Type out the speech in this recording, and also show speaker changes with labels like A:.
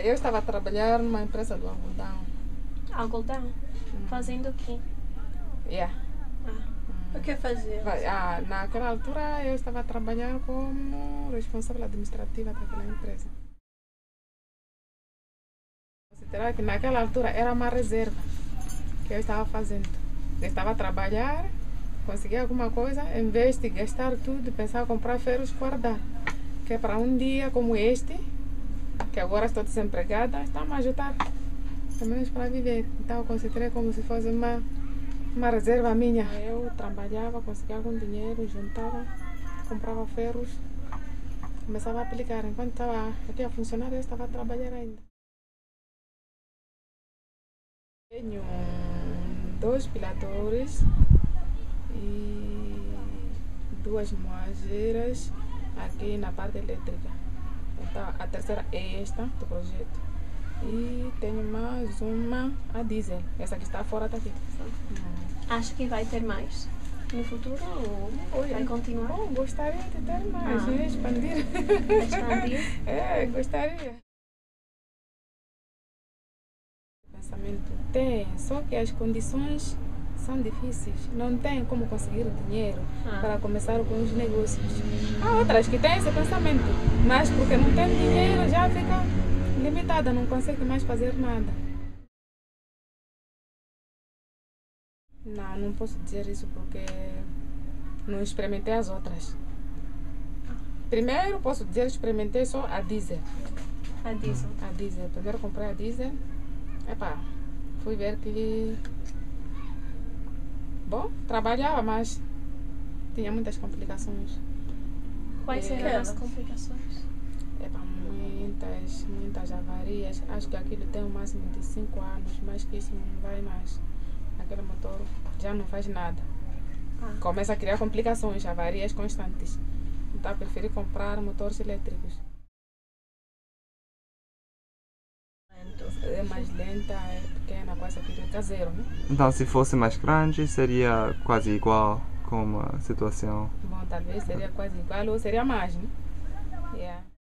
A: Eu estava a trabalhar numa empresa do algodão.
B: Algodão? Fazendo o quê?
A: Yeah.
B: O que fazia?
A: Naquela altura eu estava a trabalhar como responsável administrativa daquela empresa. Considerar que naquela altura era uma reserva que eu estava fazendo. Eu estava a trabalhar, conseguir alguma coisa, em vez de gastar tudo, pensar em comprar ferros guardar. Que é para um dia como este, que agora estou desempregada, está-me a ajudar, pelo menos para viver. Então eu considerei como se fosse uma reserva minha. Eu trabalhava, conseguia algum dinheiro, juntava, comprava ferros, começava a aplicar. Enquanto estava aqui a funcionar, eu estava a trabalhar ainda. Tenho 2 piladores e 2 moageiras aqui na parte elétrica. Então a terceira é esta do projeto. E tenho mais uma a diesel. Essa que está fora daqui.
B: Acha que vai ter mais no futuro ou vai continuar?
A: Bom, gostaria de ter mais, expandir.
B: Expandir?
A: Gostaria. Pensamento tem, só que as condições são difíceis. Não tem como conseguir dinheiro para começar com os negócios. Há outras que têm esse pensamento, mas porque não tem dinheiro já fica limitada, não consegue mais fazer nada. Não posso dizer isso porque não experimentei as outras. Primeiro posso dizer experimentei só a diesel.
B: A diesel?
A: A diesel. Primeiro comprei a diesel. Fui ver que... Bom, trabalhava, mas tinha muitas complicações.
B: Quais eram as complicações?
A: Muitas avarias. Acho que aquilo tem um máximo de 5 anos, mas que isso não vai mais. Aquele motor já não faz nada. Começa a criar complicações, avarias constantes. Então eu preferi comprar motores elétricos. É mais lenta, é pequena, quase aquilo caseiro, né?
C: Então, se fosse mais grande, seria quase igual com a situação?
A: Bom, talvez seria quase igual ou seria mais, né? Yeah.